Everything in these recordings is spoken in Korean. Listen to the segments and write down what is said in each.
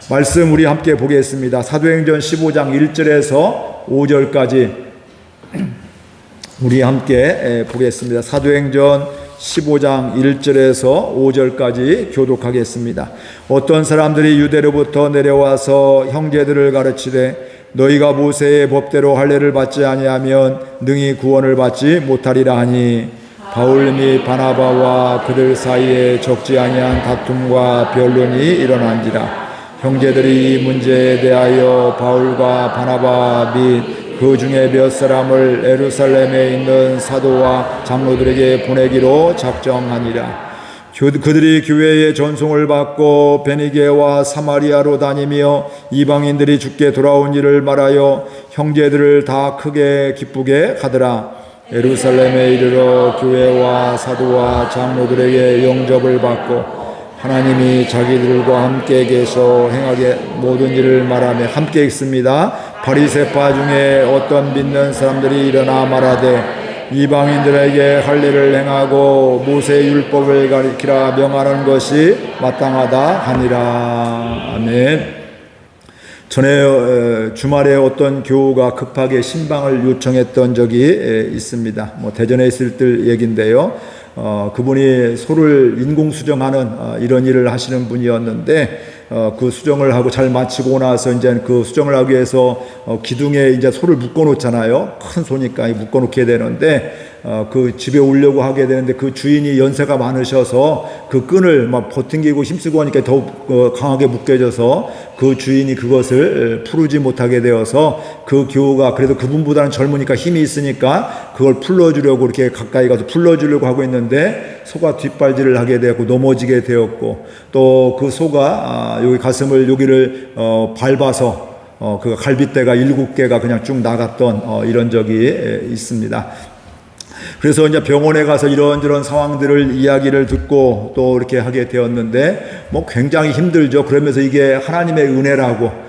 말씀 우리 함께 보겠습니다. 사도행전 15장 1절에서 5절까지 우리 함께 보겠습니다. 사도행전 15장 1절에서 5절까지 교독하겠습니다. 어떤 사람들이 유대로부터 내려와서 형제들을 가르치되 너희가 모세의 법대로 할례를 받지 아니하면 능히 구원을 받지 못하리라 하니 바울 및 바나바와 그들 사이에 적지 아니한 다툼과 변론이 일어난지라. 형제들이 이 문제에 대하여 바울과 바나바 및 그 중에 몇 사람을 예루살렘에 있는 사도와 장로들에게 보내기로 작정하니라. 그들이 교회의 전송을 받고 베니게와 사마리아로 다니며 이방인들이 주께 돌아온 일을 말하여 형제들을 다 크게 기쁘게 하더라. 예루살렘에 이르러 교회와 사도와 장로들에게 영접을 받고 하나님이 자기들과 함께 계셔 행하게 모든 일을 말하며 함께 읽습니다. 바리새파 중에 어떤 믿는 사람들이 일어나 말하되 이방인들에게 할례를 행하고 모세의 율법을 가리키라 명하는 것이 마땅하다 하니라. 아멘. 전에 주말에 어떤 교우가 급하게 신방을 요청했던 적이 있습니다. 대전에 있을 때 얘기인데요. 그분이 소를 인공 수정하는 이런 일을 하시는 분이었는데 그 수정을 하고 잘 마치고 나서 이제 그 수정을 하기 위해서 기둥에 이제 소를 묶어 놓잖아요. 큰 소니까 묶어 놓게 되는데 그 집에 오려고 하게 되는데 그 주인이 연세가 많으셔서 그 끈을 막 버팅기고 힘쓰고 하니까 더욱 강하게 묶여져서 그 주인이 그것을 풀지 못하게 되어서 그 교우가 그래도 그분보다는 젊으니까 힘이 있으니까 그걸 풀어주려고 이렇게 가까이 가서 풀어주려고 하고 있는데 소가 뒷발질을 하게 되었고 넘어지게 되었고 또 그 소가 여기 가슴을 여기를 밟아서 그 갈빗대가 7개가 그냥 쭉 나갔던 이런 적이 있습니다. 그래서 이제 병원에 가서 이런저런 상황들을 이야기를 듣고 또 이렇게 하게 되었는데 굉장히 힘들죠. 그러면서 이게 하나님의 은혜라고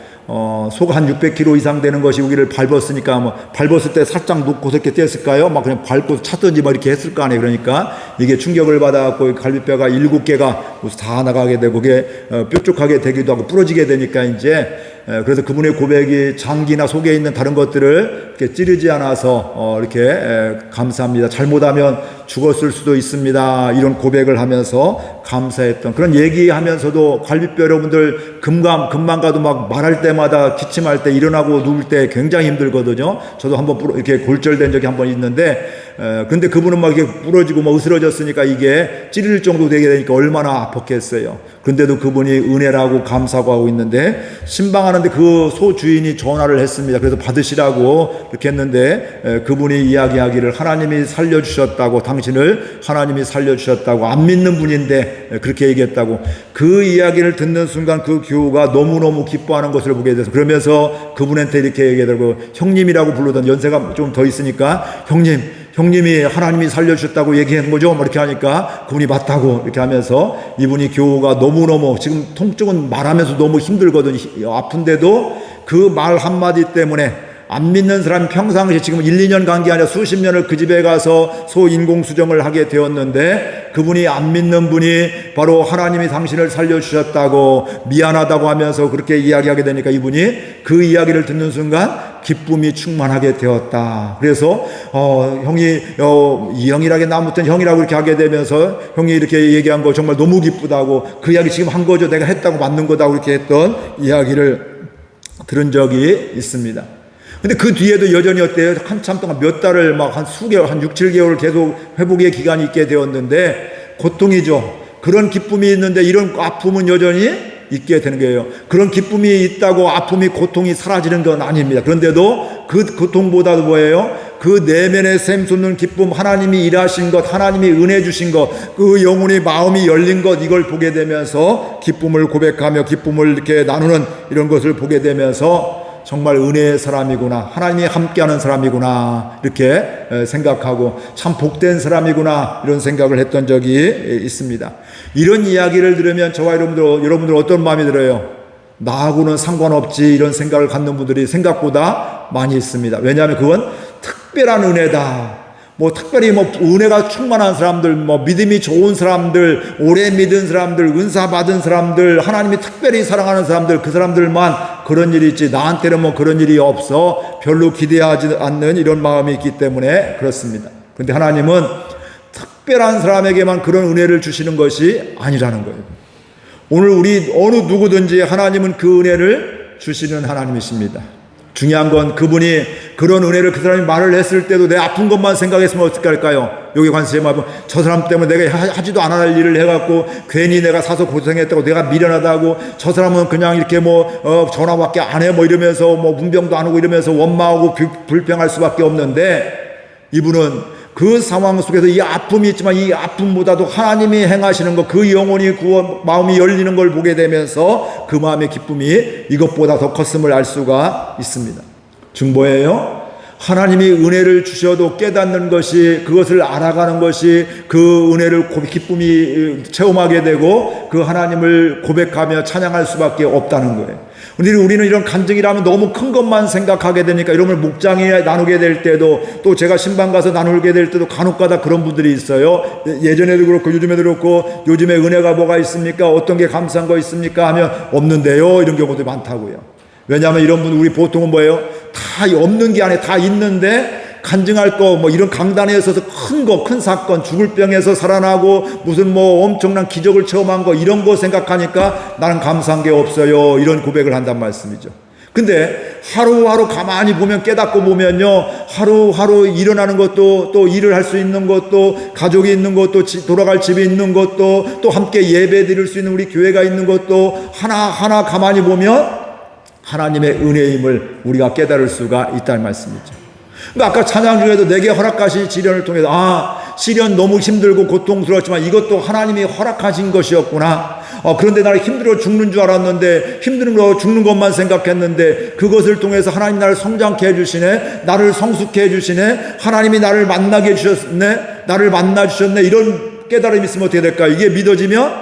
소가 한 600kg 이상 되는 것이 여기를 밟았으니까 밟았을 때 살짝 놓고서 이렇게 뗐을까요? 막 그냥 밟고 찼든지 이렇게 했을 거 아니에요. 그러니까 이게 충격을 받아갖고 갈비뼈가 7개가 다 나가게 되고 그게 뾰족하게 되기도 하고 부러지게 되니까 이제 그래서 그분의 고백이 장기나 속에 있는 다른 것들을 이렇게 찌르지 않아서 이렇게 감사합니다. 잘못하면 죽었을 수도 있습니다. 이런 고백을 하면서 감사했던 그런 얘기하면서도 갈비뼈 여러분들 금방 가도 막 말할 때마다 기침할 때 일어나고 누울 때 굉장히 힘들거든요. 저도 한번 이렇게 골절된 적이 한번 있는데 근데 그분은 막 이렇게 부러지고 막 으스러졌으니까 이게 찌를 정도 되게 되니까 얼마나 아팠겠어요. 그런데도 그분이 은혜라고 감사하고 하고 있는데 신방하는데 그 소 주인이 전화를 했습니다. 그래서 받으시라고 이렇게 했는데 그분이 이야기하기를 하나님이 살려주셨다고 당신을 하나님이 살려주셨다고 안 믿는 분인데 그렇게 얘기했다고 그 이야기를 듣는 순간 그 교우가 너무너무 기뻐하는 것을 보게 돼서 그러면서 그분한테 이렇게 얘기하더라고요. 형님이라고 부르던 연세가 좀 더 있으니까 형님이 하나님이 살려주셨다고 얘기한 거죠? 이렇게 하니까 그분이 맞다고 이렇게 하면서 이분이 교우가 너무너무 지금 통증은 말하면서 너무 힘들거든요. 아픈데도 그 말 한마디 때문에 안 믿는 사람이 평상시에 지금 1, 2년 간 게 아니라 수십 년을 그 집에 가서 소 인공수정을 하게 되었는데 그분이 안 믿는 분이 바로 하나님이 당신을 살려주셨다고 미안하다고 하면서 그렇게 이야기하게 되니까 이분이 그 이야기를 듣는 순간 기쁨이 충만하게 되었다. 그래서 이 형이라게 아무튼 형이라고 이렇게 하게 되면서 형이 이렇게 얘기한 거 정말 너무 기쁘다고 그 이야기 지금 한 거죠. 내가 했다고 맞는 거다고 이렇게 했던 이야기를 들은 적이 있습니다. 근데 그 뒤에도 여전히 어때요? 한참 동안 몇 달을 막 한 수개월, 한 6, 7개월 계속 회복의 기간이 있게 되었는데 고통이죠. 그런 기쁨이 있는데 이런 아픔은 여전히 있게 되는 거예요. 그런 기쁨이 있다고 아픔이 고통이 사라지는 건 아닙니다. 그런데도 그 고통보다도 뭐예요? 그 내면에 샘솟는 기쁨, 하나님이 일하신 것, 하나님이 은혜 주신 것, 그 영혼의 마음이 열린 것, 이걸 보게 되면서 기쁨을 고백하며 기쁨을 이렇게 나누는 이런 것을 보게 되면서 정말 은혜의 사람이구나, 하나님이 함께하는 사람이구나 이렇게 생각하고 참 복된 사람이구나 이런 생각을 했던 적이 있습니다. 이런 이야기를 들으면 저와 여러분들 어떤 마음이 들어요? 나하고는 상관없지 이런 생각을 갖는 분들이 생각보다 많이 있습니다. 왜냐하면 그건 특별한 은혜다. 뭐 특별히 뭐 은혜가 충만한 사람들, 뭐 믿음이 좋은 사람들, 오래 믿은 사람들, 은사 받은 사람들, 하나님이 특별히 사랑하는 사람들, 그 사람들만 그런 일이 있지 나한테는 뭐 그런 일이 없어 별로 기대하지 않는 이런 마음이 있기 때문에 그렇습니다. 그런데 하나님은 특별한 사람에게만 그런 은혜를 주시는 것이 아니라는 거예요. 오늘 우리 어느 누구든지 하나님은 그 은혜를 주시는 하나님이십니다. 중요한 건 그분이 그런 은혜를 그 사람이 말을 했을 때도 내 아픈 것만 생각했으면 어떻게 할까요? 여기 관세에 말하면 저 사람 때문에 내가 하지도 않아야 할 일을 해갖고 괜히 내가 사서 고생했다고 내가 미련하다고 저 사람은 그냥 이렇게 뭐 전화밖에 안 해 뭐 이러면서 뭐 문병도 안 오고 이러면서 원망하고 불평할 수밖에 없는데 이분은 그 상황 속에서 이 아픔이 있지만 이 아픔보다도 하나님이 행하시는 것, 그 영혼이 마음이 열리는 걸 보게 되면서 그 마음의 기쁨이 이것보다 더 컸음을 알 수가 있습니다. 중보예요. 하나님이 은혜를 주셔도 깨닫는 것이, 그것을 알아가는 것이 그 은혜를 기쁨이 체험하게 되고 그 하나님을 고백하며 찬양할 수밖에 없다는 거예요. 우리는 이런 간증이라면 너무 큰 것만 생각하게 되니까 이런 걸 목장에 나누게 될 때도 또 제가 신방 가서 나누게 될 때도 간혹가다 그런 분들이 있어요. 예전에도 그렇고 요즘에도 그렇고 요즘에 은혜가 뭐가 있습니까? 어떤 게 감사한 거 있습니까? 하면 없는데요. 이런 경우도 많다고요. 왜냐하면 이런 분 우리 보통은 뭐예요? 다 없는 게 아니라 다 있는데 간증할 거 뭐 이런 강단에 서서 큰 사건, 죽을 병에서 살아나고 무슨 뭐 엄청난 기적을 체험한 거 이런 거 생각하니까 나는 감사한 게 없어요. 이런 고백을 한단 말씀이죠. 근데 하루하루 가만히 보면 깨닫고 보면요. 하루하루 일어나는 것도 또 일을 할 수 있는 것도 가족이 있는 것도 돌아갈 집이 있는 것도 또 함께 예배 드릴 수 있는 우리 교회가 있는 것도 하나하나 가만히 보면 하나님의 은혜임을 우리가 깨달을 수가 있다는 말씀이죠. 아까 찬양 중에도 내게 허락하신 시련을 통해서 시련 너무 힘들고 고통스러웠지만 이것도 하나님이 허락하신 것이었구나. 그런데 나는 힘들어 죽는 줄 알았는데 힘든 거 죽는 것만 생각했는데 그것을 통해서 하나님 나를 성장케 해주시네, 나를 성숙케 해주시네, 하나님이 나를 만나게 해주셨네, 나를 만나주셨네. 이런 깨달음이 있으면 어떻게 될까요? 이게 믿어지면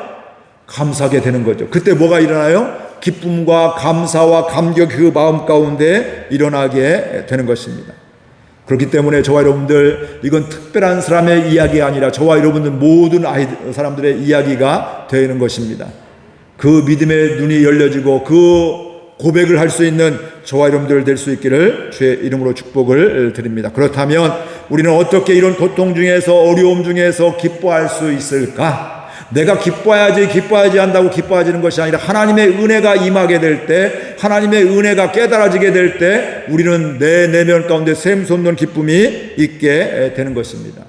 감사하게 되는 거죠. 그때 뭐가 일어나요? 기쁨과 감사와 감격 그 마음 가운데 일어나게 되는 것입니다. 그렇기 때문에 저와 여러분들 이건 특별한 사람의 이야기가 아니라 저와 여러분들 모든 사람들의 이야기가 되는 것입니다. 그 믿음의 눈이 열려지고 그 고백을 할 수 있는 저와 여러분들 될 수 있기를 주의 이름으로 축복을 드립니다. 그렇다면 우리는 어떻게 이런 고통 중에서 어려움 중에서 기뻐할 수 있을까? 내가 기뻐야지 한다고 기뻐하지는 것이 아니라 하나님의 은혜가 임하게 될 때, 하나님의 은혜가 깨달아지게 될 때 우리는 내 내면 가운데 샘솟는 기쁨이 있게 되는 것입니다.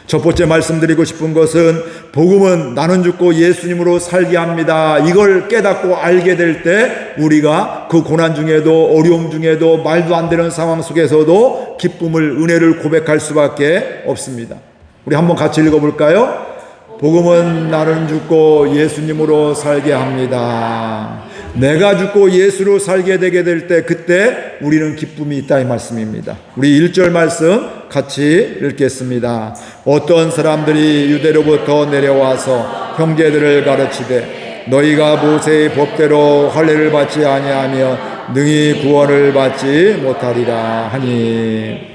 첫 번째 말씀드리고 싶은 것은 복음은 나는 죽고 예수님으로 살게 합니다. 이걸 깨닫고 알게 될 때 우리가 그 고난 중에도 어려움 중에도 말도 안 되는 상황 속에서도 기쁨을, 은혜를 고백할 수밖에 없습니다. 우리 한번 같이 읽어볼까요? 복음은 나는 죽고 예수님으로 살게 합니다. 내가 죽고 예수로 살게 되게 될 때 그때 우리는 기쁨이 있다 이 말씀입니다. 우리 1절 말씀 같이 읽겠습니다. 어떤 사람들이 유대로부터 내려와서 형제들을 가르치되 너희가 모세의 법대로 할례를 받지 아니하면 능히 구원을 받지 못하리라 하니.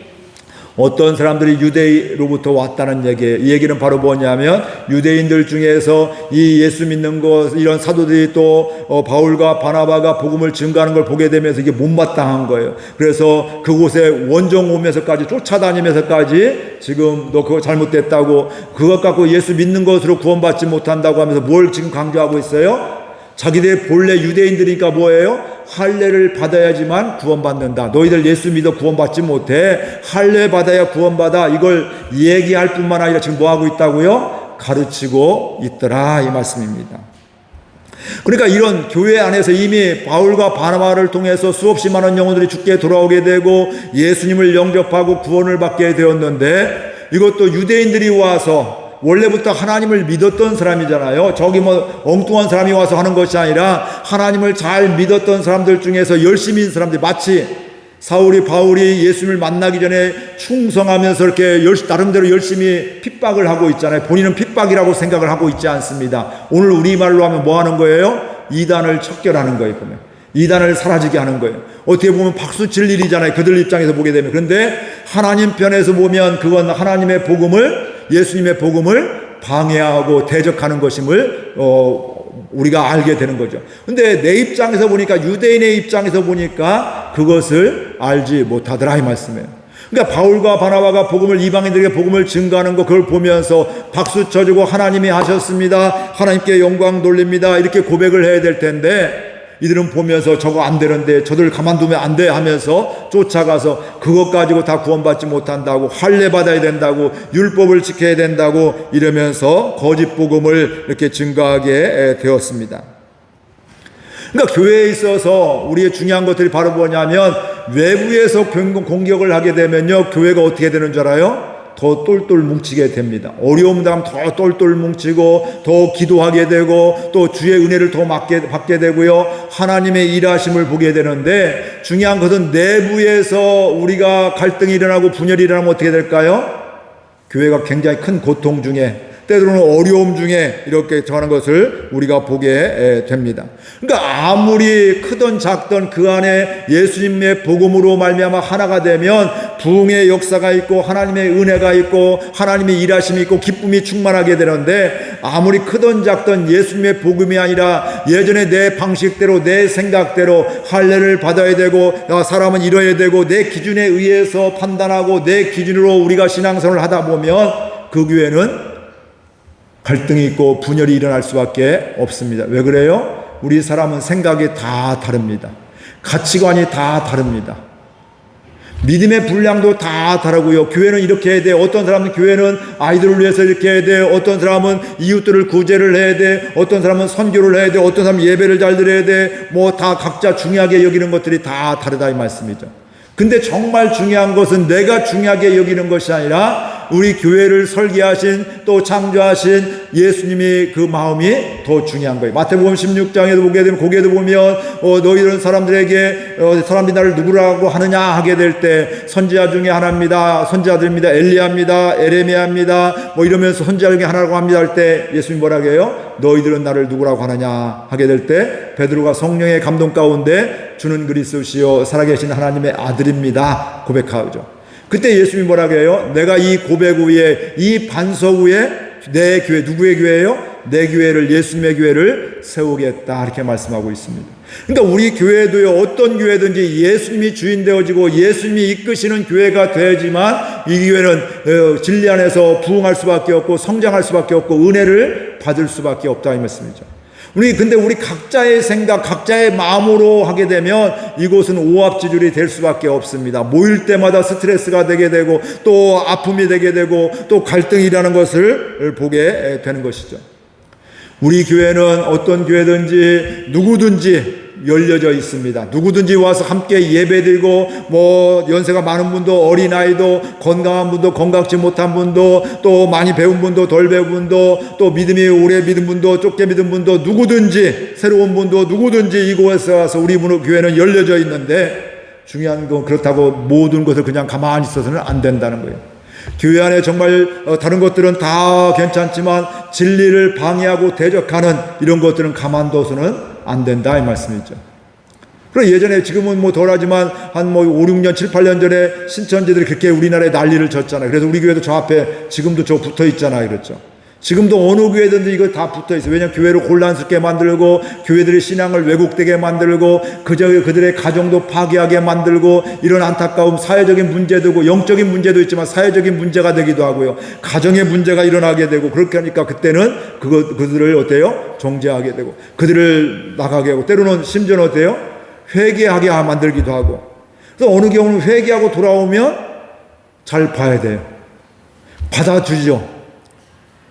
어떤 사람들이 유대로부터 왔다는 이 얘기는 바로 뭐냐면 유대인들 중에서 이 예수 믿는 것 이런 사도들이 또 바울과 바나바가 복음을 증거하는 걸 보게 되면서 이게 못마땅한 거예요. 그래서 그곳에 원정 오면서까지 쫓아다니면서까지 지금 너 그거 잘못됐다고 그것 갖고 예수 믿는 것으로 구원받지 못한다고 하면서 뭘 지금 강조하고 있어요? 자기들 본래 유대인들이니까 뭐예요? 할례를 받아야지만 구원받는다. 너희들 예수 믿어 구원받지 못해. 할례 받아야 구원받아. 이걸 얘기할 뿐만 아니라 지금 뭐하고 있다고요? 가르치고 있더라 이 말씀입니다. 그러니까 이런 교회 안에서 이미 바울과 바나바를 통해서 수없이 많은 영혼들이 주께 돌아오게 되고 예수님을 영접하고 구원을 받게 되었는데 이것도 유대인들이 와서 원래부터 하나님을 믿었던 사람이잖아요. 저기 뭐 엉뚱한 사람이 와서 하는 것이 아니라 하나님을 잘 믿었던 사람들 중에서 열심히 사람들이 마치 바울이 예수님을 만나기 전에 충성하면서 이렇게 나름대로 열심히 핍박을 하고 있잖아요. 본인은 핍박이라고 생각을 하고 있지 않습니다. 오늘 우리말로 하면 뭐 하는 거예요? 이단을 척결하는 거예요. 그러면 이단을 사라지게 하는 거예요. 어떻게 보면 박수 칠 일이잖아요. 그들 입장에서 보게 되면. 그런데 하나님 편에서 보면 그건 하나님의 복음을, 예수님의 복음을 방해하고 대적하는 것임을 우리가 알게 되는 거죠. 근데 내 입장에서 보니까, 유대인의 입장에서 보니까 그것을 알지 못하더라 이 말씀이에요. 그러니까 바울과 바나바가 복음을, 이방인들에게 복음을 증거하는 거, 그걸 보면서 박수 쳐주고 하나님이 하셨습니다, 하나님께 영광 돌립니다, 이렇게 고백을 해야 될 텐데, 이들은 보면서 저거 안 되는데, 저들 가만두면 안 돼 하면서 쫓아가서 그것 가지고 다 구원받지 못한다고, 할례 받아야 된다고, 율법을 지켜야 된다고 이러면서 거짓 복음을 이렇게 증거하게 되었습니다. 그러니까 교회에 있어서 우리의 중요한 것들이 바로 뭐냐면, 외부에서 공격을 하게 되면요, 교회가 어떻게 되는 줄 알아요? 더 똘똘 뭉치게 됩니다. 어려움 다음 더 똘똘 뭉치고, 더 기도하게 되고, 또 주의 은혜를 더 받게 되고요, 하나님의 일하심을 보게 되는데, 중요한 것은 내부에서 우리가 갈등이 일어나고 분열이 일어나면 어떻게 될까요? 교회가 굉장히 큰 고통 중에, 때로는 어려움 중에 이렇게 정하는 것을 우리가 보게 됩니다. 그러니까 아무리 크던 작던 그 안에 예수님의 복음으로 말미암아 하나가 되면 부흥의 역사가 있고, 하나님의 은혜가 있고, 하나님의 일하심이 있고, 기쁨이 충만하게 되는데, 아무리 크던 작던 예수님의 복음이 아니라 예전에 내 방식대로, 내 생각대로 할례를 받아야 되고, 사람은 이뤄야 되고, 내 기준에 의해서 판단하고 내 기준으로 우리가 신앙생활을 하다 보면 그 교회는 갈등이 있고 분열이 일어날 수밖에 없습니다. 왜 그래요? 우리 사람은 생각이 다 다릅니다. 가치관이 다 다릅니다. 믿음의 분량도 다 다르고요. 교회는 이렇게 해야 돼. 어떤 사람은 교회는 아이들을 위해서 이렇게 해야 돼. 어떤 사람은 이웃들을 구제를 해야 돼. 어떤 사람은 선교를 해야 돼. 어떤 사람은 예배를 잘 드려야 돼. 뭐 다 각자 중요하게 여기는 것들이 다 다르다 이 말씀이죠. 근데 정말 중요한 것은 내가 중요하게 여기는 것이 아니라 우리 교회를 설계하신, 또 창조하신 예수님이 그 마음이 더 중요한 거예요. 마태복음 16장에도 보게 되면, 거기에도 보면 너희들은 사람들에게 사람들이 나를 누구라고 하느냐 하게 될 때, 선지자 중에 하나입니다, 선지자들입니다, 엘리야입니다, 에레미야입니다, 뭐 이러면서 선지자 중에 하나라고 합니다 할 때 예수님이 뭐라고 해요? 너희들은 나를 누구라고 하느냐 하게 될 때, 베드로가 성령의 감동 가운데 주는 그리스도시요 살아계신 하나님의 아들입니다 고백하죠. 그때 예수님이 뭐라고 해요? 내가 이 고백 후에, 이 반석 위에 내 교회, 누구의 교회예요? 내 교회를, 예수님의 교회를 세우겠다, 이렇게 말씀하고 있습니다. 그러니까 우리 교회도요, 어떤 교회든지 예수님이 주인 되어지고 예수님이 이끄시는 교회가 되지만, 이 교회는 진리 안에서 부흥할 수밖에 없고 성장할 수밖에 없고 은혜를 받을 수밖에 없다 이 말씀이죠. 근데 우리 각자의 생각, 각자의 마음으로 하게 되면 이곳은 오합지졸이 될 수밖에 없습니다. 모일 때마다 스트레스가 되게 되고, 또 아픔이 되게 되고, 또 갈등이라는 것을 보게 되는 것이죠. 우리 교회는 어떤 교회든지 누구든지 열려져 있습니다. 누구든지 와서 함께 예배드리고, 뭐 연세가 많은 분도, 어린아이도, 건강한 분도, 건강치 못한 분도, 또 많이 배운 분도, 덜 배운 분도, 또 믿음이 오래 믿은 분도, 좁게 믿은 분도, 누구든지, 새로운 분도 누구든지 이곳에 와서 우리 교회는 열려져 있는데, 중요한 건 그렇다고 모든 것을 그냥 가만히 있어서는 안 된다는 거예요. 교회 안에 정말 다른 것들은 다 괜찮지만 진리를 방해하고 대적하는 이런 것들은 가만둬서는 안 된다 이 말씀이죠. 그리고 예전에, 지금은 뭐 덜하지만 한 5, 6년, 7, 8년 전에 신천지들이 그렇게 우리나라에 난리를 쳤잖아요. 그래서 우리 교회도 저 앞에 지금도 저 붙어 있잖아요. 그렇죠. 지금도 어느 교회든지 이거 다 붙어 있어요. 왜냐하면 교회를 혼란스럽게 만들고, 교회들의 신앙을 왜곡되게 만들고, 그들의 가정도 파괴하게 만들고, 이런 안타까움, 사회적인 문제도, 영적인 문제도 있지만 사회적인 문제가 되기도 하고요. 가정의 문제가 일어나게 되고, 그렇게 하니까 그때는 그들을 어때요? 정죄하게 되고, 그들을 나가게 하고, 때로는 심지어는 어때요? 회개하게 만들기도 하고. 그래서 어느 경우는 회개하고 돌아오면 잘 봐야 돼요. 받아주죠.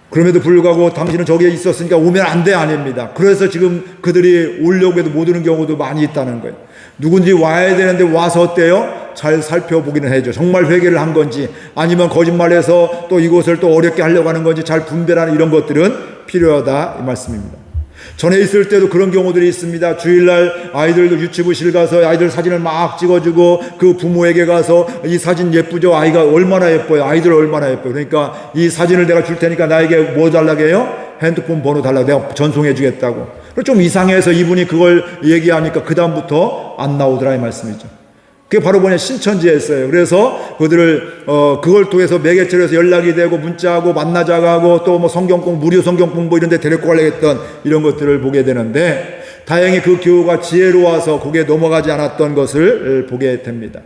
그럼에도 불구하고 당신은 저기에 있었으니까 오면 안 돼, 아닙니다. 그래서 지금 그들이 오려고 해도 못 오는 경우도 많이 있다는 거예요. 누군지 와야 되는데 와서 어때요? 잘 살펴보기는 해야죠. 정말 회개를 한 건지, 아니면 거짓말해서 또 이곳을 또 어렵게 하려고 하는 건지 잘 분별하는 이런 것들은 필요하다 이 말씀입니다. 전에 있을 때도 그런 경우들이 있습니다. 주일날 아이들도 유치부실 가서 아이들 사진을 막 찍어주고, 그 부모에게 가서 이 사진 예쁘죠? 아이가 얼마나 예뻐요? 아이들 얼마나 예뻐요? 그러니까 이 사진을 내가 줄 테니까 나에게 뭐 달라고 해요? 핸드폰 번호 달라고, 내가 전송해 주겠다고. 좀 이상해서 이분이 그걸 얘기하니까 그다음부터 안 나오더라 이 말씀이죠. 그게 바로 뭐냐, 신천지였어요. 그래서 그들을 그걸 통해서 매개체로 해서 연락이 되고 문자하고 만나자고 하고 또 뭐 성경 공부, 무료 성경 공부 이런 데 데리고 가려고 했던 이런 것들을 보게 되는데, 다행히 그 교우가 지혜로워서 거기에 넘어가지 않았던 것을 보게 됩니다.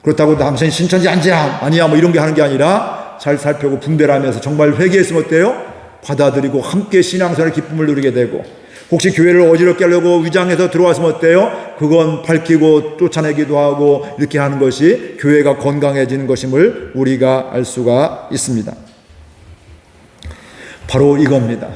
그렇다고 당신 신천지 아니야 뭐 이런 게 하는 게 아니라 잘 살펴보고 분별을 하면서 정말 회개했으면 어때요? 받아들이고 함께 신앙생활의 기쁨을 누리게 되고, 혹시 교회를 어지럽게 하려고 위장해서 들어왔으면 어때요? 그건 밝히고 쫓아내기도 하고 이렇게 하는 것이 교회가 건강해지는 것임을 우리가 알 수가 있습니다. 바로 이겁니다.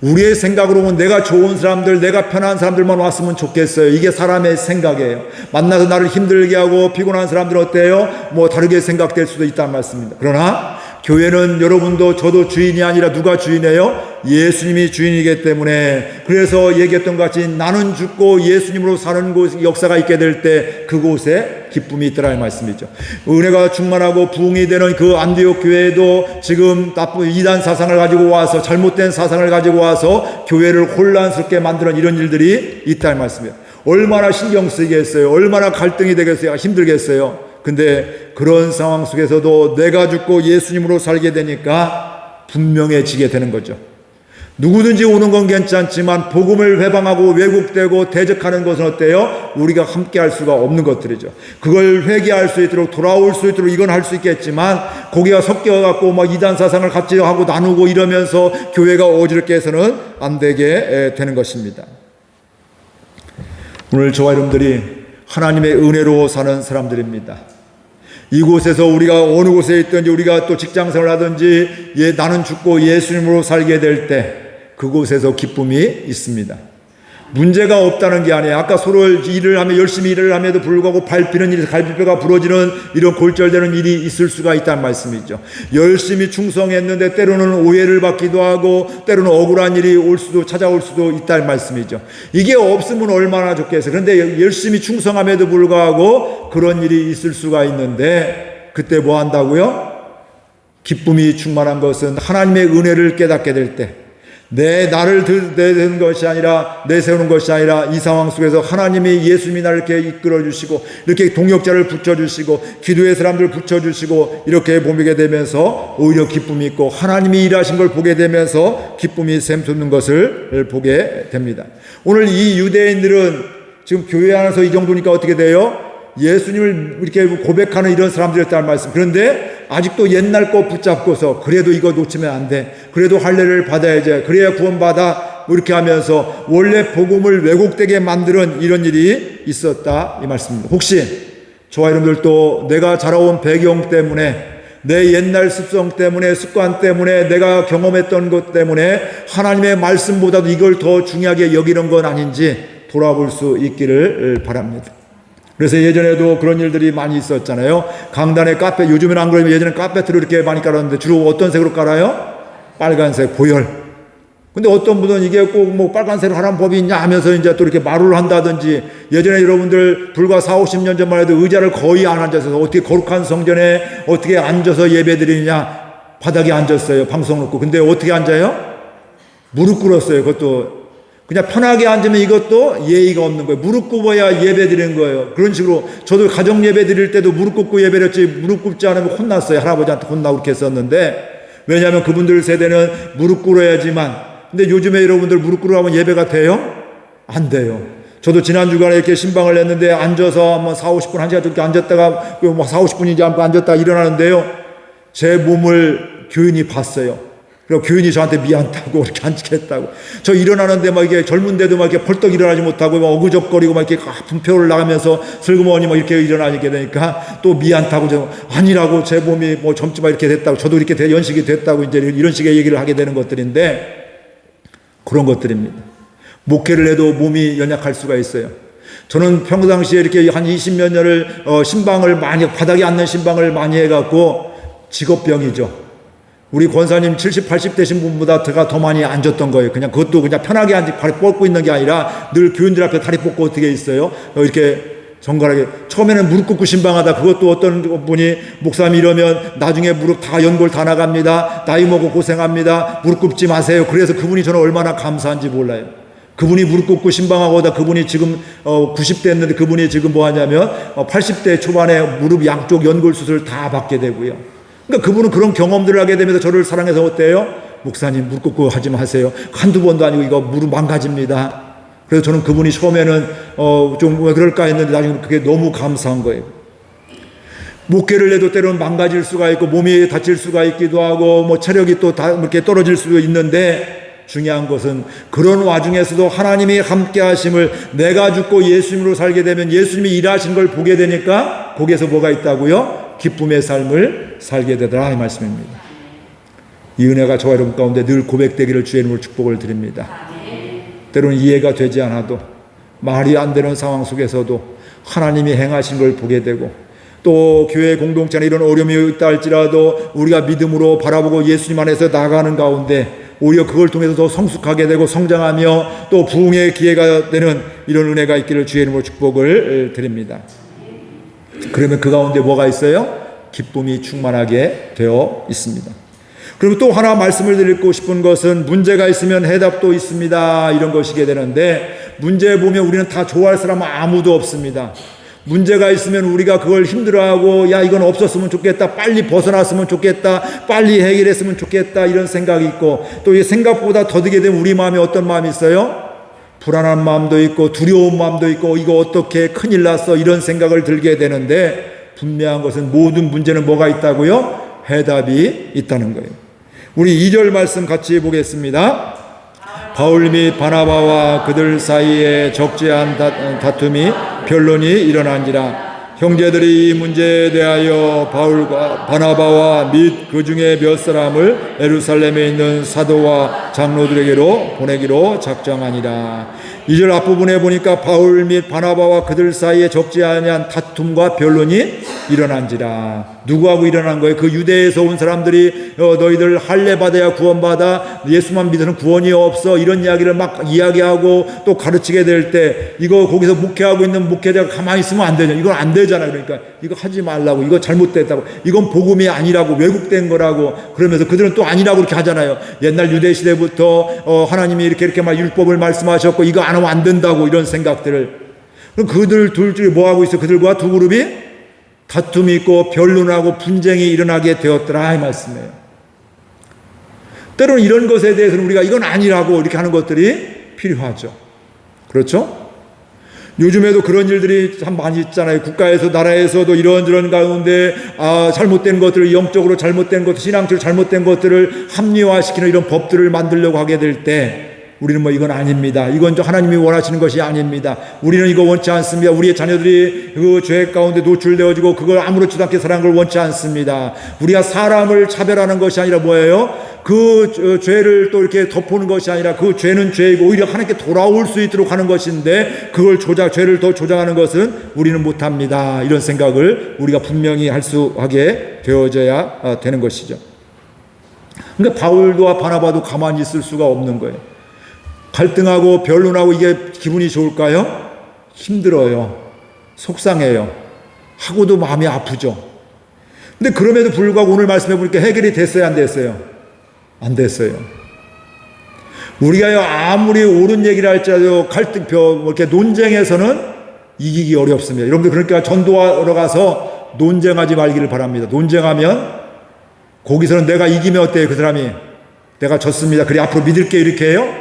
우리의 생각으로 보면 내가 좋은 사람들, 내가 편한 사람들만 왔으면 좋겠어요. 이게 사람의 생각이에요. 만나서 나를 힘들게 하고 피곤한 사람들은 어때요? 뭐 다르게 생각될 수도 있다는 말씀입니다. 그러나 교회는 여러분도 저도 주인이 아니라 누가 주인이에요? 예수님이 주인이기 때문에, 그래서 얘기했던 것 같이 나는 죽고 예수님으로 사는 역사가 있게 될 때 그곳에 기쁨이 있더라 이 말씀이죠. 은혜가 충만하고 부흥이 되는 그 안디옥 교회에도 지금 나쁜 이단 사상을 가지고 와서, 잘못된 사상을 가지고 와서 교회를 혼란스럽게 만드는 이런 일들이 있다는 말씀이에요. 얼마나 신경 쓰이겠어요? 얼마나 갈등이 되겠어요? 힘들겠어요? 근데 그런 상황 속에서도 내가 죽고 예수님으로 살게 되니까 분명해지게 되는 거죠. 누구든지 오는 건 괜찮지만 복음을 회방하고 왜곡되고 대적하는 것은 어때요? 우리가 함께 할 수가 없는 것들이죠. 그걸 회개할 수 있도록, 돌아올 수 있도록 이건 할 수 있겠지만 거기가 섞여갖고 막 이단 사상을 같이 하고 나누고 이러면서 교회가 어지럽게 해서는 안 되게 되는 것입니다. 오늘 저와 여러분들이 하나님의 은혜로 사는 사람들입니다. 이곳에서 우리가 어느 곳에 있든지, 우리가 또 직장생활 하든지 나는 죽고 예수님으로 살게 될 때 그곳에서 기쁨이 있습니다. 문제가 없다는 게 아니에요. 아까 서로 일을 하며 열심히 일을 함에도 불구하고 밟히는 일이, 갈비뼈가 부러지는 이런 골절되는 일이 있을 수가 있다는 말씀이죠. 열심히 충성했는데 때로는 오해를 받기도 하고 때로는 억울한 일이 찾아올 수도 있다는 말씀이죠. 이게 없으면 얼마나 좋겠어요. 그런데 열심히 충성함에도 불구하고 그런 일이 있을 수가 있는데, 그때 뭐 한다고요? 기쁨이 충만한 것은 하나님의 은혜를 깨닫게 될 때, 나를 내세우는 것이 아니라, 내세우는 것이 아니라 이 상황 속에서 하나님이, 예수님이 나를 이렇게 이끌어 주시고, 이렇게 동역자를 붙여주시고, 기도의 사람들을 붙여주시고, 이렇게 보게 되면서 오히려 기쁨이 있고, 하나님이 일하신 걸 보게 되면서 기쁨이 샘솟는 것을 보게 됩니다. 오늘 이 유대인들은 지금 교회 안에서 이 정도니까 어떻게 돼요? 예수님을 이렇게 고백하는 이런 사람들이었다는 말씀. 그런데 아직도 옛날 거 붙잡고서 그래도 이거 놓치면 안 돼, 그래도 할례를 받아야지, 그래야 구원받아, 이렇게 하면서 원래 복음을 왜곡되게 만드는 이런 일이 있었다 이 말씀입니다. 혹시 저와 여러분들도 내가 자라온 배경 때문에, 내 옛날 습성 때문에, 습관 때문에, 내가 경험했던 것 때문에 하나님의 말씀보다도 이걸 더 중요하게 여기는 건 아닌지 돌아볼 수 있기를 바랍니다. 그래서 예전에도 그런 일들이 많이 있었잖아요. 강단에 카페, 요즘에는 안 그러면 예전에 카페트를 이렇게 많이 깔았는데 주로 어떤 색으로 깔아요? 빨간색, 보혈. 근데 어떤 분은 이게 꼭 뭐 빨간색으로 하라는 법이 있냐 하면서 이제 또 이렇게 말을 한다든지, 예전에 여러분들 불과 40-50년 전만 해도 의자를 거의 안 앉아서 어떻게 거룩한 성전에 어떻게 앉아서 예배 드리느냐, 바닥에 앉았어요. 방송 놓고. 근데 어떻게 앉아요? 무릎 꿇었어요. 그것도 그냥 편하게 앉으면 이것도 예의가 없는 거예요. 무릎 꿇어야 예배 드리는 거예요. 그런 식으로 저도 가정 예배 드릴 때도 무릎 꿇고 예배를 했지, 무릎 꿇지 않으면 혼났어요. 할아버지한테 혼나고 그렇게 했었는데, 왜냐하면 그분들 세대는 무릎 ቁ러야지만, 근데 요즘에 여러분들 무릎 꿇으라면 예배가 돼요? 안 돼요. 저도 지난 주간에 이렇게 신방을 했는데 앉아서 뭐 40-50분, 1시간 정도 앉았다가 뭐 40-50분인지 앉았다가 일어나는데요, 제 몸을 교인이 봤어요. 그리고 교인이 저한테 미안하다고 이렇게 앉겠다고. 저 일어나는데 막 이게 젊은데도 막 이렇게 벌떡 일어나지 못하고 막 어그적거리고 막 이렇게 분표를 나가면서 슬그머니 막 이렇게 일어나게 되니까 또 미안하다고, 저 아니라고, 제 몸이 뭐 젊지만 이렇게 됐다고, 저도 이렇게 연식이 됐다고 이제 이런 식의 얘기를 하게 되는 것들인데, 그런 것들입니다. 목회를 해도 몸이 연약할 수가 있어요. 저는 평상시에 이렇게 한 20몇 년을 신방을 많이, 바닥에 앉는 신방을 많이 해갖고 직업병이죠. 우리 권사님 70, 80 되신 분보다 제가 더 많이 앉았던 거예요. 그냥 그것도 그냥 편하게 앉지, 다리 뻗고 있는 게 아니라 늘 교인들 앞에 다리 뻗고 어떻게 있어요? 이렇게 정갈하게. 처음에는 무릎 꿇고 신방하다, 그것도 어떤 분이 목사님 이러면 나중에 무릎 다 연골 다 나갑니다, 나이 먹고 고생합니다, 무릎 꿇지 마세요. 그래서 그분이 저는 얼마나 감사한지 몰라요. 그분이 무릎 꿇고 신방하고다 그분이 지금 90대 했는데 그분이 지금 뭐 하냐면 80대 초반에 무릎 양쪽 연골 수술을 다 받게 되고요. 그러니까 그분은 그런 경험들을 하게 되면서 저를 사랑해서 어때요? 목사님 무릎 꿇고 하지 마세요. 한두 번도 아니고 이거 무릎 망가집니다. 그래서 저는 그분이 처음에는 좀 왜 그럴까 했는데 나중에 그게 너무 감사한 거예요. 목회를 해도 때로는 망가질 수가 있고 몸이 다칠 수가 있기도 하고 뭐 체력이 또 다 이렇게 떨어질 수도 있는데 중요한 것은 그런 와중에서도 하나님이 함께 하심을 내가 죽고 예수님으로 살게 되면 예수님이 일하신 걸 보게 되니까 거기에서 뭐가 있다고요? 기쁨의 삶을 살게 되더라 이 말씀입니다. 이 은혜가 저와 여러분 가운데 늘 고백되기를 주의 이름으로 축복을 드립니다. 때로는 이해가 되지 않아도 말이 안 되는 상황 속에서도 하나님이 행하신 걸 보게 되고 또 교회 공동체 안에 이런 어려움이 있다 할지라도 우리가 믿음으로 바라보고 예수님 안에서 나가는 가운데 오히려 그걸 통해서 더 성숙하게 되고 성장하며 또 부흥의 기회가 되는 이런 은혜가 있기를 주의 이름으로 축복을 드립니다. 그러면 그 가운데 뭐가 있어요? 기쁨이 충만하게 되어 있습니다. 그리고 또 하나 말씀을 드리고 싶은 것은 문제가 있으면 해답도 있습니다. 이런 것이게 되는데 문제 보면 우리는 다 좋아할 사람은 아무도 없습니다. 문제가 있으면 우리가 그걸 힘들어하고 야 이건 없었으면 좋겠다, 빨리 벗어났으면 좋겠다, 빨리 해결했으면 좋겠다 이런 생각이 있고 또 이 생각보다 더디게 되면 우리 마음에 어떤 마음이 있어요? 불안한 마음도 있고 두려운 마음도 있고 이거 어떻게 큰일 났어 이런 생각을 들게 되는데 분명한 것은 모든 문제는 뭐가 있다고요? 해답이 있다는 거예요. 우리 2절 말씀 같이 보겠습니다. 바울 및 바나바와 그들 사이에 적지 않은 다툼이 변론이 일어난지라. 형제들이 이 문제에 대하여 바울과 바나바와 및 그 중에 몇 사람을 예루살렘에 있는 사도와 장로들에게로 보내기로 작정하니라. 2절 앞부분에 보니까 바울 및 바나바와 그들 사이에 적지 아니한 다툼과 변론이 일어난지라. 누구하고 일어난 거예요? 그 유대에서 온 사람들이 너희들 할례 받아야 구원받아, 예수만 믿어서는 구원이 없어, 이런 이야기를 막 이야기하고 또 가르치게 될 때 이거 거기서 목회하고 있는 목회자가 가만히 있으면 안 되냐, 이건 안 되잖아요. 그러니까 이거 하지 말라고, 이거 잘못됐다고, 이건 복음이 아니라고, 왜곡된 거라고 그러면서 그들은 또 아니라고 그렇게 하잖아요. 옛날 유대 시대부터 하나님이 이렇게 막 율법을 말씀하셨고 이거 안 하면 안 된다고, 이런 생각들을. 그럼 그들 둘 중에 뭐 하고 있어? 그들과 두 그룹이 다툼이 있고 변론하고 분쟁이 일어나게 되었더라 이 말씀이에요. 때로는 이런 것에 대해서는 우리가 이건 아니라고 이렇게 하는 것들이 필요하죠. 그렇죠? 요즘에도 그런 일들이 참 많이 있잖아요. 국가에서 나라에서도 이런저런 가운데 잘못된 것들을, 영적으로 잘못된 것, 신앙적으로 잘못된 것들을 합리화시키는 이런 법들을 만들려고 하게 될 때 우리는 뭐 이건 아닙니다, 이건 하나님이 원하시는 것이 아닙니다, 우리는 이거 원치 않습니다, 우리의 자녀들이 그 죄 가운데 노출되어지고 그걸 아무렇지도 않게 사랑하는 걸 원치 않습니다. 우리가 사람을 차별하는 것이 아니라 뭐예요? 그 죄를 또 이렇게 덮어놓는 것이 아니라 그 죄는 죄이고 오히려 하나님께 돌아올 수 있도록 하는 것인데 그걸 죄를 더 조장하는 것은 우리는 못합니다. 이런 생각을 우리가 분명히 하게 되어져야 되는 것이죠. 그러니까 바울과 바나바도 가만히 있을 수가 없는 거예요. 갈등하고 변론하고 이게 기분이 좋을까요? 힘들어요. 속상해요. 하고도 마음이 아프죠. 근데 그럼에도 불구하고 오늘 말씀해 보니까 해결이 됐어요, 안 됐어요? 안 됐어요. 우리가 아무리 옳은 얘기를 할지라도 이렇게 논쟁에서는 이기기 어렵습니다. 여러분들 그러니까 전도하러 가서 논쟁하지 말기를 바랍니다. 논쟁하면 거기서는 내가 이기면 어때요? 그 사람이 내가 졌습니다, 그래 앞으로 믿을게, 이렇게 해요?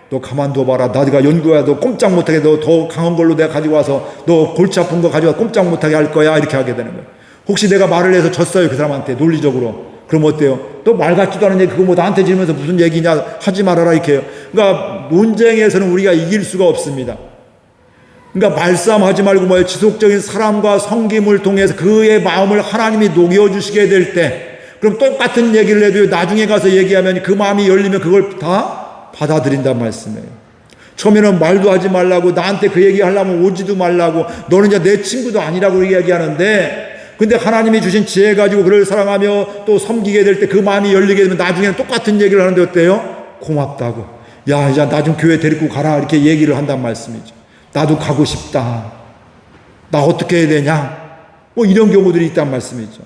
너 가만둬 봐라, 나가 연구야, 너 꼼짝 못하게, 너 더 강한 걸로 내가 가지고 와서 너 골치 아픈 거 가지고 꼼짝 못하게 할 거야, 이렇게 하게 되는 거예요. 혹시 내가 말을 해서 졌어요, 그 사람한테 논리적으로, 그럼 어때요? 또 말 같지도 않은 얘기 그거 뭐 나한테 지르면서 무슨 얘기냐, 하지 말아라, 이렇게 해요. 그러니까 논쟁에서는 우리가 이길 수가 없습니다. 그러니까 말싸움하지 말고 뭐예요? 지속적인 사랑과 섬김을 통해서 그의 마음을 하나님이 녹여주시게 될 때, 그럼 똑같은 얘기를 해도 나중에 가서 얘기하면 그 마음이 열리면 그걸 다 받아들인단 말씀이에요. 처음에는 말도 하지 말라고, 나한테 그 얘기 하려면 오지도 말라고, 너는 이제 내 친구도 아니라고 이야기하는데, 근데 하나님이 주신 지혜 가지고 그를 사랑하며 또 섬기게 될 때 그 마음이 열리게 되면 나중에는 똑같은 얘기를 하는데 어때요? 고맙다고, 야 이제 나 좀 교회 데리고 가라, 이렇게 얘기를 한단 말씀이죠. 나도 가고 싶다, 나 어떻게 해야 되냐, 뭐 이런 경우들이 있단 말씀이죠.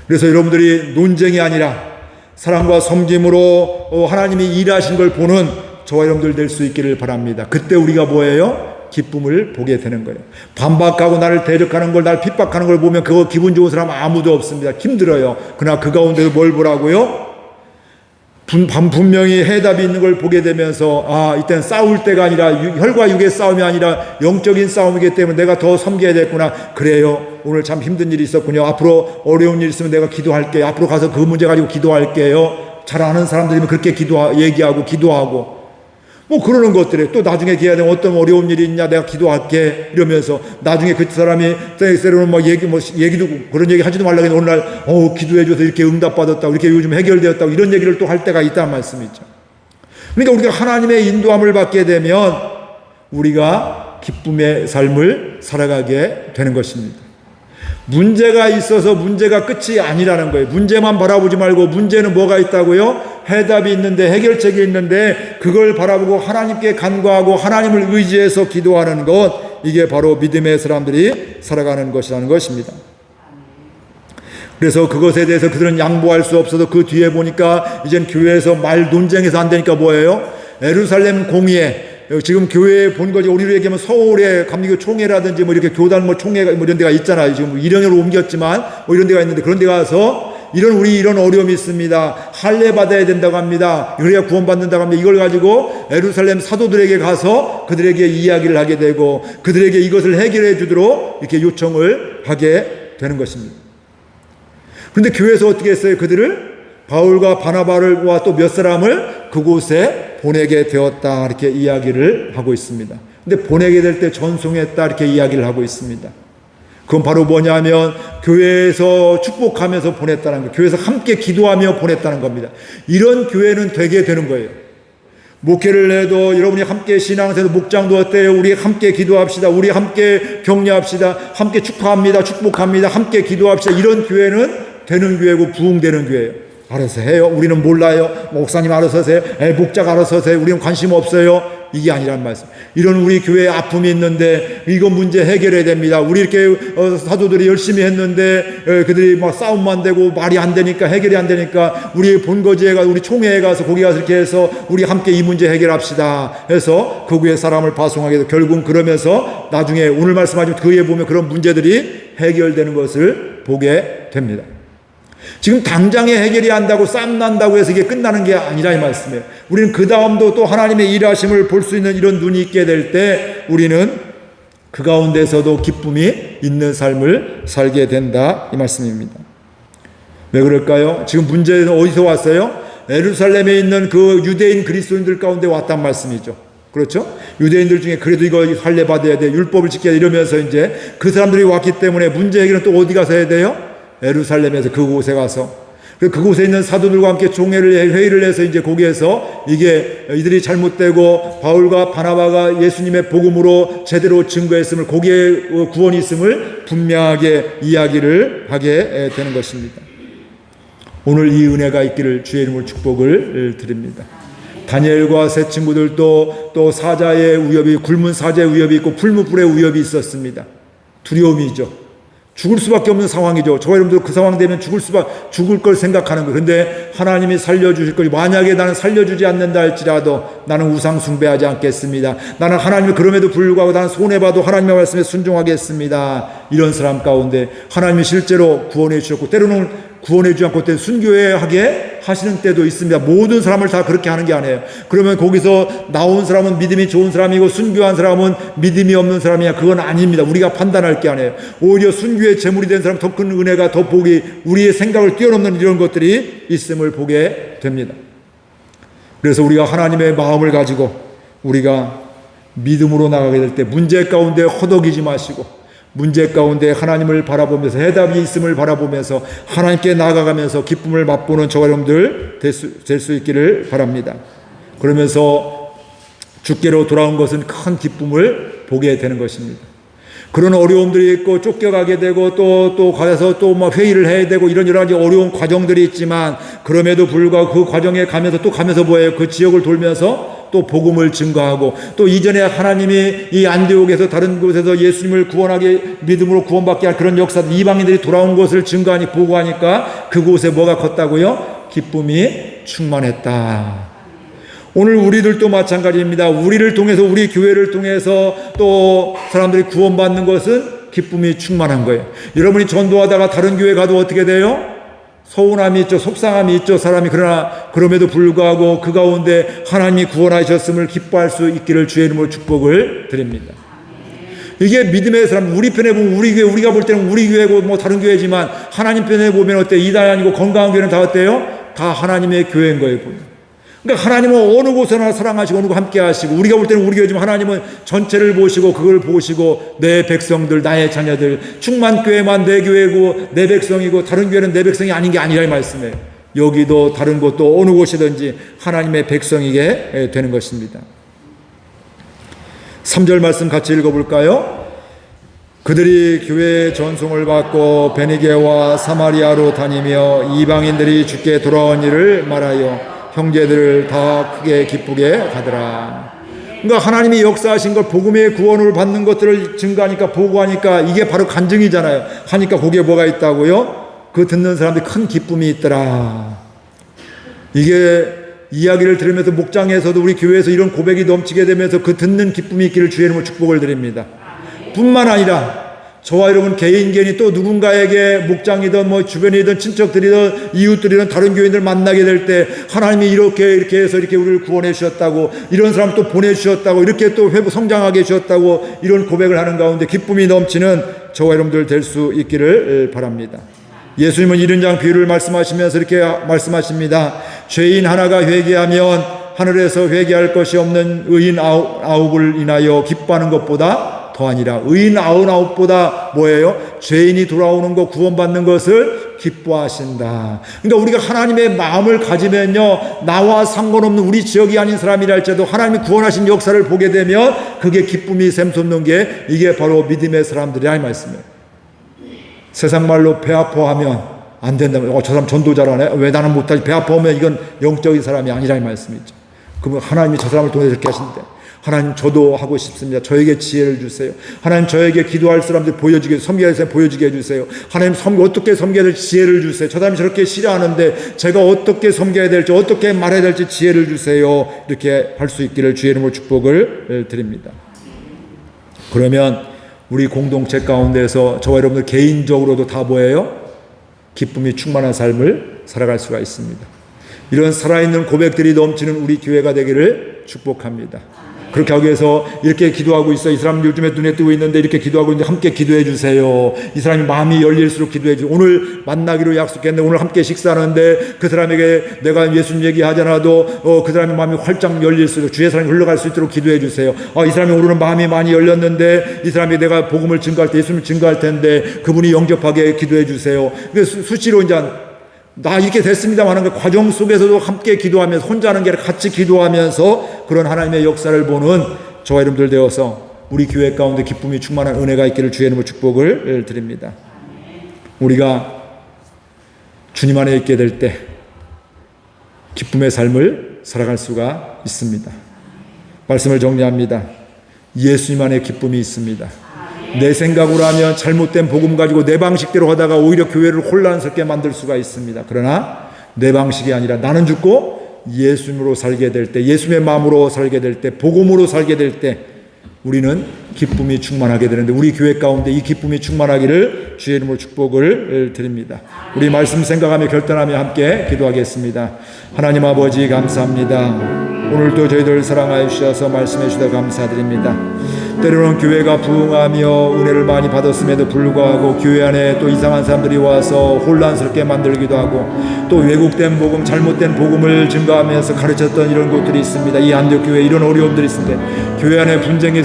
그래서 여러분들이 논쟁이 아니라 사랑과 섬김으로 하나님이 일하신 걸 보는 저와 여러분들 될 수 있기를 바랍니다. 그때 우리가 뭐예요? 기쁨을 보게 되는 거예요. 반박하고 나를 대적하는 걸, 나를 핍박하는 걸 보면 그거 기분 좋은 사람 아무도 없습니다. 힘들어요. 그러나 그 가운데서 뭘 보라고요? 분명히 해답이 있는 걸 보게 되면서, 아, 이때는 싸울 때가 아니라 혈과 육의 싸움이 아니라 영적인 싸움이기 때문에 내가 더 섬겨야 됐구나. 그래요. 오늘 참 힘든 일이 있었군요. 앞으로 어려운 일 있으면 내가 기도할게요. 앞으로 가서 그 문제 가지고 기도할게요. 잘 아는 사람들이면 그렇게 얘기하고 기도하고 뭐 그러는 것들에 또 나중에 기회가 되면 어떤 어려운 일이 있냐 내가 기도할게 이러면서 나중에 그 사람이 때로는 얘기도 그런 얘기 하지도 말라고 했는데 어느 날 기도해줘서 이렇게 응답받았다고 이렇게 요즘 해결되었다고 이런 얘기를 또 할 때가 있다는 말씀이죠. 그러니까 우리가 하나님의 인도함을 받게 되면 우리가 기쁨의 삶을 살아가게 되는 것입니다. 문제가 있어서 문제가 끝이 아니라는 거예요. 문제만 바라보지 말고 문제는 뭐가 있다고요? 해답이 있는데 해결책이 있는데 그걸 바라보고 하나님께 간구하고 하나님을 의지해서 기도하는 것, 이게 바로 믿음의 사람들이 살아가는 것이라는 것입니다. 그래서 그것에 대해서 그들은 양보할 수 없어서 그 뒤에 보니까 이젠 교회에서 말 논쟁해서 안 되니까 뭐예요? 예루살렘 공의회, 지금 교회에 본 거지, 우리로 얘기하면 서울에 감리교 총회라든지 뭐 이렇게 교단 뭐 총회가 뭐 이런 데가 있잖아요. 지금 이런으로 옮겼지만 뭐 이런 데가 있는데 그런 데 가서 우리 이런 어려움이 있습니다. 할례 받아야 된다고 합니다. 그래야 구원받는다고 합니다. 이걸 가지고 예루살렘 사도들에게 가서 그들에게 이야기를 하게 되고 그들에게 이것을 해결해 주도록 이렇게 요청을 하게 되는 것입니다. 그런데 교회에서 어떻게 했어요? 그들을 바울과 바나바와 또 몇 사람을 그곳에 보내게 되었다 이렇게 이야기를 하고 있습니다. 근데 보내게 될 때 전송했다 이렇게 이야기를 하고 있습니다. 그건 바로 뭐냐면 교회에서 축복하면서 보냈다는 거예요. 교회에서 함께 기도하며 보냈다는 겁니다. 이런 교회는 되게 되는 거예요. 목회를 해도 여러분이 함께 신앙생활 목장도 어때요? 우리 함께 기도합시다. 우리 함께 격려합시다. 함께 축하합니다. 축복합니다. 함께 기도합시다. 이런 교회는 되는 교회고 부흥되는 교회예요. 알아서 해요. 우리는 몰라요. 목사님 알아서 하세요. 목자가 알아서 하세요. 우리는 관심 없어요. 이게 아니란 말씀. 이런 우리 교회에 아픔이 있는데 이거 문제 해결해야 됩니다. 우리 이렇게 사도들이 열심히 했는데 그들이 막 싸움만 되고 말이 안 되니까 해결이 안 되니까 우리 본거지에 가서 우리 총회에 가서 거기 가서 이렇게 해서 우리 함께 이 문제 해결합시다 해서 그 교회 사람을 파송하게 돼서 결국 그러면서 나중에 오늘 말씀하신 그 위에 보면 그런 문제들이 해결되는 것을 보게 됩니다. 지금 당장에 해결이 한다고 싸움 난다고 해서 이게 끝나는 게 아니라 이 말씀이에요. 우리는 그 다음도 또 하나님의 일하심을 볼 수 있는 이런 눈이 있게 될 때 우리는 그 가운데서도 기쁨이 있는 삶을 살게 된다 이 말씀입니다. 왜 그럴까요? 지금 문제는 어디서 왔어요? 예루살렘에 있는 그 유대인 그리스도인들 가운데 왔단 말씀이죠. 그렇죠? 유대인들 중에 그래도 이거 할례 받아야 돼, 율법을 지켜야 돼 이러면서 이제 그 사람들이 왔기 때문에 문제 해결은 또 어디 가서 해야 돼요? 예루살렘에서 그곳에 가서 그곳에 있는 사도들과 함께 회의를 해서 이제 거기에서 이게 이들이 잘못되고 바울과 바나바가 예수님의 복음으로 제대로 증거했음을 거기에 구원이 있음을 분명하게 이야기를 하게 되는 것입니다. 오늘 이 은혜가 있기를 주의 이름으로 축복을 드립니다. 다니엘과 세 친구들도 또 사자의 위협이 굶은 사자의 위협이 있고 풀무불의 위협이 있었습니다. 두려움이죠. 죽을 수밖에 없는 상황이죠. 저와 여러분들 그 상황 되면 죽을 걸 생각하는 거예요. 그런데 하나님이 살려주실 거지. 만약에 나는 살려주지 않는다 할지라도 나는 우상 숭배하지 않겠습니다. 나는 하나님을 그럼에도 불구하고 나는 손해봐도 하나님의 말씀에 순종하겠습니다. 이런 사람 가운데 하나님이 실제로 구원해 주셨고 때로는 구원해 주지 않고 때 순교하게 하시는 때도 있습니다. 모든 사람을 다 그렇게 하는 게 아니에요. 그러면 거기서 나온 사람은 믿음이 좋은 사람이고 순교한 사람은 믿음이 없는 사람이야. 그건 아닙니다. 우리가 판단할 게 아니에요. 오히려 순교의 제물이 된 사람 더 큰 은혜가 더 복이 우리의 생각을 뛰어넘는 이런 것들이 있음을 보게 됩니다. 그래서 우리가 하나님의 마음을 가지고 우리가 믿음으로 나가게 될 때 문제 가운데 허덕이지 마시고 문제 가운데 하나님을 바라보면서 해답이 있음을 바라보면서 하나님께 나아가면서 기쁨을 맛보는 저와 여러분들 될 수 있기를 바랍니다. 그러면서 주께로 돌아온 것은 큰 기쁨을 보게 되는 것입니다. 그런 어려움들이 있고 쫓겨가게 되고 또 가서 또 막 회의를 해야 되고 이런 여러 가지 어려운 과정들이 있지만 그럼에도 불구하고 그 과정에 가면서 뭐예요? 그 지역을 돌면서 또 복음을 증거하고 또 이전에 하나님이 이 안디옥에서 다른 곳에서 예수님을 구원하게 믿음으로 구원받게 할 그런 역사들 이방인들이 돌아온 것을 증거하니 보고하니까 그곳에 뭐가 컸다고요? 기쁨이 충만했다. 오늘 우리들도 마찬가지입니다. 우리를 통해서, 우리 교회를 통해서 또 사람들이 구원받는 것은 기쁨이 충만한 거예요. 여러분이 전도하다가 다른 교회 가도 어떻게 돼요? 서운함이 있죠. 속상함이 있죠. 사람이. 그러나 그럼에도 불구하고 그 가운데 하나님이 구원하셨음을 기뻐할 수 있기를 주의 이름으로 축복을 드립니다. 이게 믿음의 사람, 우리 편에 보면 우리 교회, 우리가 볼 때는 우리 교회고 뭐 다른 교회지만 하나님 편에 보면 어때? 이단이 아니고 건강한 교회는 다 어때요? 다 하나님의 교회인 거예요. 그러니까 하나님은 어느 곳에나 사랑하시고 어느 곳 함께 하시고, 우리가 볼 때는 우리 교회지만 하나님은 전체를 보시고 그걸 보시고 내 백성들, 나의 자녀들, 충만교회만 내 교회고 내 백성이고 다른 교회는 내 백성이 아닌 게 아니라 이 말씀이에요. 여기도 다른 곳도 어느 곳이든지 하나님의 백성이게 되는 것입니다. 3절 말씀 같이 읽어볼까요? 그들이 교회의 전송을 받고 베니게와 사마리아로 다니며 이방인들이 주께 돌아온 일을 말하여 형제들을 다 크게 기쁘게 하더라. 그러니까 하나님이 역사하신 것, 복음의 구원을 받는 것들을 증거하니까, 보고하니까 이게 바로 간증이잖아요. 하니까 거기에 뭐가 있다고요? 그 듣는 사람들이 큰 기쁨이 있더라. 이게 이야기를 들으면서 목장에서도 우리 교회에서 이런 고백이 넘치게 되면서 그 듣는 기쁨이 있기를 주의 이름으로 축복을 드립니다. 뿐만 아니라 저와 여러분 개인이 또 누군가에게 목장이든 뭐 주변이든 친척들이든 이웃들이든 다른 교인들 만나게 될 때 하나님이 이렇게 해서 이렇게 우리를 구원해 주셨다고, 이런 사람 또 보내주셨다고, 이렇게 또 성장하게 해주셨다고, 이런 고백을 하는 가운데 기쁨이 넘치는 저와 여러분들 될 수 있기를 바랍니다. 예수님은 이런 장 비유를 말씀하시면서 이렇게 말씀하십니다. 죄인 하나가 회개하면 하늘에서 회개할 것이 없는 의인 아홉을 인하여 기뻐하는 것보다 더하니라. 의인 99보다 뭐예요? 죄인이 돌아오는 것, 구원받는 것을 기뻐하신다. 그러니까 우리가 하나님의 마음을 가지면요, 나와 상관없는 우리 지역이 아닌 사람이라 할지라도 하나님이 구원하신 역사를 보게 되면 그게 기쁨이 샘솟는 게 이게 바로 믿음의 사람들이야 이 말씀이에요. 세상 말로 배 아파하면 안 된다면 저 사람 전도 잘하네, 왜 나는 못하지? 배 아파하면 이건 영적인 사람이 아니라 이 말씀이죠. 그러면 하나님이 저 사람을 통해서 이렇게 하신대. 하나님, 저도 하고 싶습니다. 저에게 지혜를 주세요. 하나님, 저에게 기도할 사람들 보여주게, 섬겨야 할 사람 보여주게 해주세요. 하나님, 어떻게 섬겨야 될지 지혜를 주세요. 저 사람이 저렇게 싫어하는데 제가 어떻게 섬겨야 될지, 어떻게 말해야 될지 지혜를 주세요. 이렇게 할 수 있기를 주의 이름으로 축복을 드립니다. 그러면 우리 공동체 가운데서 저와 여러분들 개인적으로도 다 뭐예요? 기쁨이 충만한 삶을 살아갈 수가 있습니다. 이런 살아있는 고백들이 넘치는 우리 교회가 되기를 축복합니다. 그렇게 하기 위해서 이렇게 기도하고 있어요. 이 사람 요즘에 눈에 뜨고 있는데 이렇게 기도하고 있는데 함께 기도해 주세요. 이 사람이 마음이 열릴수록 기도해 주세요. 오늘 만나기로 약속했는데 오늘 함께 식사하는데 그 사람에게 내가 예수님 얘기하잖아도 그 사람의 마음이 활짝 열릴수록 주의 사랑이 흘러갈 수 있도록 기도해 주세요. 이 사람이 오늘은 마음이 많이 열렸는데 이 사람이 내가 복음을 증거할 때 예수님을 증거할 텐데 그분이 영접하게 기도해 주세요. 수시로 이제 나 이렇게 됐습니다만 하는 그 과정 속에서도 함께 기도하면서, 혼자 하는 게 아니라 같이 기도하면서 그런 하나님의 역사를 보는 저와 여러분들 되어서 우리 교회 가운데 기쁨이 충만한 은혜가 있기를 주의 이름으로 축복을 드립니다. 우리가 주님 안에 있게 될 때 기쁨의 삶을 살아갈 수가 있습니다. 말씀을 정리합니다. 예수님 안에 기쁨이 있습니다. 내 생각으로 하면 잘못된 복음 가지고 내 방식대로 하다가 오히려 교회를 혼란스럽게 만들 수가 있습니다. 그러나 내 방식이 아니라 나는 죽고 예수님으로 살게 될 때, 예수님의 마음으로 살게 될 때, 복음으로 살게 될 때 우리는 기쁨이 충만하게 되는데 우리 교회 가운데 이 기쁨이 충만하기를 주의 이름으로 축복을 드립니다. 우리 말씀 생각하며 결단하며 함께 기도하겠습니다. 하나님 아버지 감사합니다. 오늘도 저희들 사랑하여 주셔서 말씀해 주셔서 감사드립니다. 때로는 교회가 부흥하며 은혜를 많이 받았음에도 불구하고 교회 안에 또 이상한 사람들이 와서 혼란스럽게 만들기도 하고 또 왜곡된 복음, 잘못된 복음을 증거하면서 가르쳤던 이런 곳들이 있습니다. 이 안디옥 교회에 이런 어려움들이 있는데 교회 안에 분쟁이